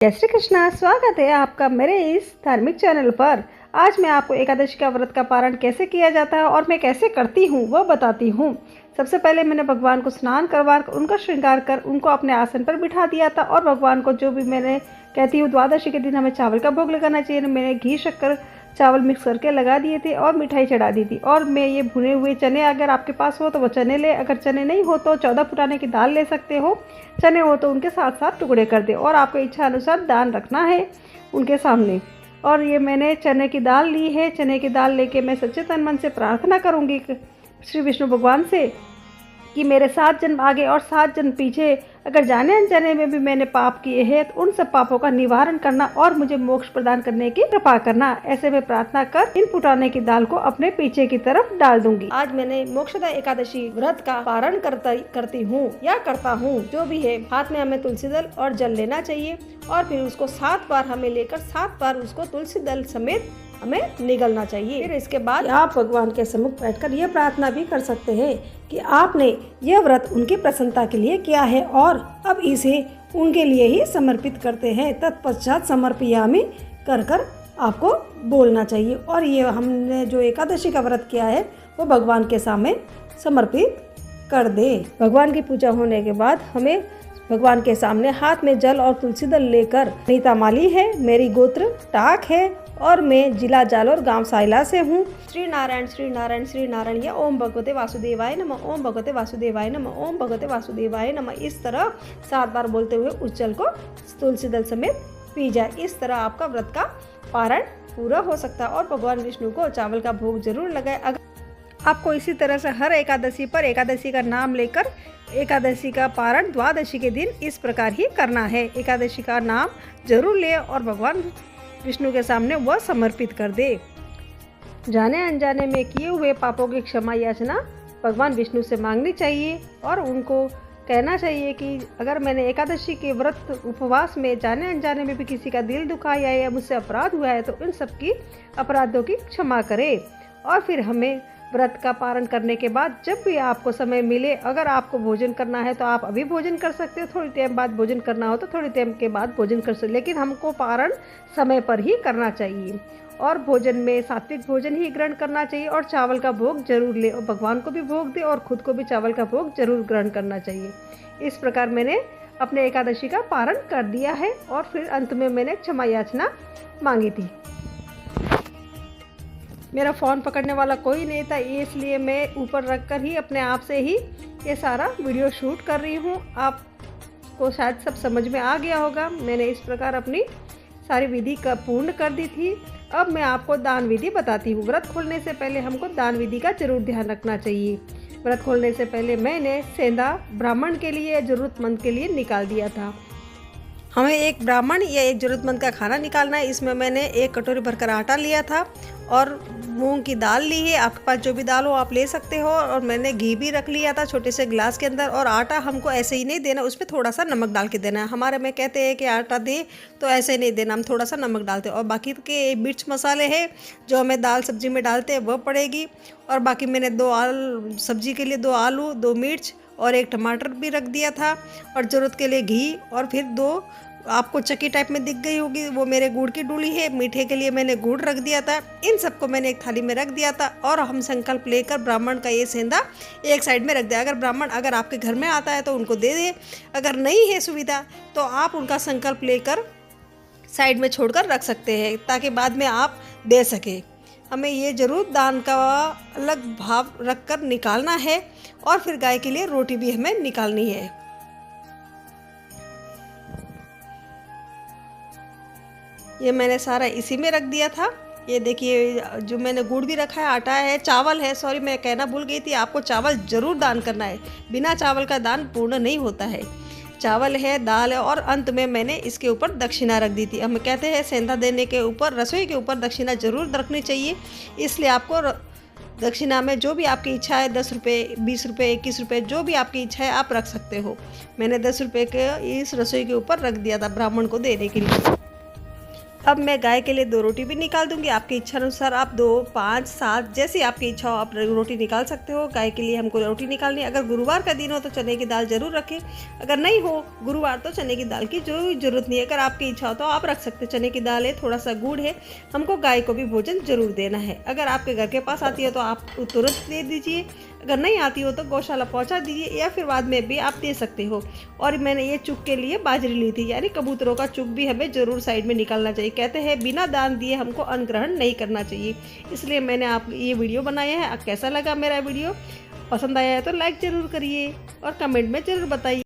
जय श्री कृष्णा। स्वागत है आपका मेरे इस धार्मिक चैनल पर। आज मैं आपको एकादशी का व्रत का पारण कैसे किया जाता है और मैं कैसे करती हूँ वह बताती हूँ। सबसे पहले मैंने भगवान को स्नान करवा कर उनका श्रृंगार कर उनको अपने आसन पर बिठा दिया था और भगवान को जो भी मैंने कहती हूँ द्वादशी के दिन हमें चावल का भोग लगाना चाहिए, मैंने घी शक्कर चावल मिक्स करके लगा दिए थे और मिठाई चढ़ा दी थी। और मैं ये भुने हुए चने अगर आपके पास हो तो वो चने ले, अगर चने नहीं हो तो 14 फुटाने की दाल ले सकते हो, चने हो तो उनके साथ साथ टुकड़े कर दे और आपको इच्छा अनुसार दान रखना है उनके सामने। और ये मैंने चने की दाल ली है। चने की दाल लेके मैं सच्चे तन मन से प्रार्थना करूँगी श्री विष्णु भगवान से कि मेरे 7 जन्म आगे और 7 जन्म पीछे अगर जाने अनजाने में भी मैंने पाप किए हैं तो उन सब पापों का निवारण करना और मुझे मोक्ष प्रदान करने की कृपा करना। ऐसे में प्रार्थना कर इन फुटाने की दाल को अपने पीछे की तरफ डाल दूंगी। आज मैंने मोक्षदा एकादशी व्रत का पारण करती हूँ या करता हूँ, जो भी है। हाथ में हमें तुलसी दल और जल लेना चाहिए और फिर उसको 7 बार हमें लेकर 7 बार उसको तुलसी दल समेत हमें निगलना चाहिए। फिर इसके बाद आप भगवान के सम्मुख बैठकर यह प्रार्थना भी कर सकते हैं कि आपने यह व्रत उनकी प्रसन्नता के लिए किया है और अब इसे उनके लिए ही समर्पित करते हैं। तत्पश्चात समर्पयामि कर कर आपको बोलना चाहिए। और ये हमने जो एकादशी का व्रत किया है वो भगवान के सामने समर्पित कर दे। भगवान की पूजा होने के बाद हमें भगवान के सामने हाथ में जल और तुलसी दल लेकर, नीता माली है, मेरी गोत्र टाक है और मैं जिला जालोर गांव साइला से हूँ। श्री नारायण श्री नारायण श्री नारायण या ओम भगवते वासुदेवाय नमः, ओम भगवते वासुदेवाय नमः, ओम भगवते वासुदेवाय नमः। इस तरह 7 बार बोलते हुए उस जल को तुलसी दल समेत पी जाए। इस तरह आपका व्रत का पारण पूरा हो सकता है और भगवान विष्णु को चावल का भोग जरूर लगाए। अगर आपको इसी तरह से हर एकादशी पर एकादशी का नाम लेकर एकादशी का पारण द्वादशी के दिन इस प्रकार ही करना है। एकादशी का नाम जरूर ले और भगवान विष्णु के सामने वह समर्पित कर दे। जाने अनजाने में किए हुए पापों की क्षमा याचना भगवान विष्णु से मांगनी चाहिए और उनको कहना चाहिए कि अगर मैंने एकादशी के व्रत उपवास में जाने अनजाने में भी किसी का दिल दुखाया या मुझसे अपराध हुआ है तो इन सब की अपराधों की क्षमा करे। और फिर हमें व्रत का पारण करने के बाद जब भी आपको समय मिले, अगर आपको भोजन करना है तो आप अभी भोजन कर सकते हो, थोड़ी टाइम बाद भोजन करना हो तो थोड़ी टाइम के बाद भोजन कर सकते, लेकिन हमको पारण समय पर ही करना चाहिए। और भोजन में सात्विक भोजन ही ग्रहण करना चाहिए और चावल का भोग जरूर ले और भगवान को भी भोग दे और खुद को भी चावल का भोग जरूर ग्रहण करना चाहिए। इस प्रकार मैंने अपने एकादशी का पारण कर दिया है और फिर अंत में मैंने क्षमा याचना मांगी थी। मेरा फ़ोन पकड़ने वाला कोई नहीं था, इसलिए मैं ऊपर रख कर ही अपने आप से ही ये सारा वीडियो शूट कर रही हूँ। आपको शायद सब समझ में आ गया होगा। मैंने इस प्रकार अपनी सारी विधि का पूर्ण कर दी थी। अब मैं आपको दान विधि बताती हूँ। व्रत खोलने से पहले हमको दान विधि का जरूर ध्यान रखना चाहिए। व्रत खोलने से पहले मैंने सेंधा ब्राह्मण के लिए, ज़रूरतमंद के लिए निकाल दिया था। हमें एक ब्राह्मण या एक ज़रूरतमंद का खाना निकालना है। इसमें मैंने 1 कटोरी भरकर आटा लिया था और मूंग की दाल ली है। आपके पास जो भी दाल हो आप ले सकते हो। और मैंने घी भी रख लिया था छोटे से गिलास के अंदर। और आटा हमको ऐसे ही नहीं देना, उसमें थोड़ा सा नमक डाल के देना है। हमारे में कहते हैं कि आटा दे तो ऐसे नहीं देना, हम थोड़ा सा नमक डालते हैं। और बाकी के मिर्च मसाले हैं जो हमें दाल सब्जी में डालते हैं वह पड़ेगी। और बाकी मैंने 2 सब्जी के लिए 2 आलू, 2 मिर्च और 1 टमाटर भी रख दिया था। और ज़रूरत के लिए घी और फिर 2 आपको चक्की टाइप में दिख गई होगी वो मेरे गुड़ की डूली है। मीठे के लिए मैंने गुड़ रख दिया था। इन सबको मैंने एक थाली में रख दिया था और हम संकल्प लेकर ब्राह्मण का ये सेंधा एक साइड में रख दिया। अगर ब्राह्मण अगर आपके घर में आता है तो उनको दे दे, अगर नहीं है सुविधा तो आप उनका संकल्प लेकर साइड में छोड़कर रख सकते हैं ताकि बाद में आप दे सके। हमें ये ज़रूर दान का अलग भाव रख कर निकालना है। और फिर गाय के लिए रोटी भी हमें निकालनी है। ये मैंने सारा इसी में रख दिया था। ये देखिए जो मैंने गुड़ भी रखा है, आटा है, चावल है। सॉरी मैं कहना भूल गई थी, आपको चावल ज़रूर दान करना है। बिना चावल का दान पूर्ण नहीं होता है। चावल है, दाल है और अंत में मैंने इसके ऊपर दक्षिणा रख दी थी। हम कहते हैं सेंधा देने के ऊपर, रसोई के ऊपर दक्षिणा जरूर रखनी चाहिए। इसलिए आपको दक्षिणा में जो भी आपकी इच्छा है 10 रुपये, 20 रुपये, 21 रुपये, जो भी आपकी इच्छा है आप रख सकते हो। मैंने 10 रुपये के इस रसोई के ऊपर रख दिया था ब्राह्मण को देने के लिए। अब मैं गाय के लिए 2 रोटी भी निकाल दूंगी। आपकी इच्छा अनुसार आप 2, 5, 7 जैसी आपकी इच्छा हो आप रोटी निकाल सकते हो। गाय के लिए हमको रोटी निकालनी है। अगर गुरुवार का दिन हो तो चने की दाल जरूर रखें। अगर नहीं हो गुरुवार तो चने की दाल की जरूरत नहीं है। अगर आपकी इच्छा हो तो आप रख सकते हो। चने की दाल है, थोड़ा सा गुड़ है, हमको गाय को भी भोजन जरूर देना है। अगर आपके घर के पास आती है तो आप तुरंत दे दीजिए, अगर नहीं आती हो तो गौशाला पहुंचा दीजिए या फिर बाद में भी आप दे सकते हो। और मैंने ये चुग के लिए बाजरी ली थी, यानी कबूतरों का चुग भी हमें ज़रूर साइड में निकालना चाहिए। कहते हैं बिना दान दिए हमको अन्न ग्रहण नहीं करना चाहिए, इसलिए मैंने आप ये वीडियो बनाया है। कैसा लगा मेरा वीडियो? पसंद आया है तो लाइक ज़रूर करिए और कमेंट में ज़रूर बताइए।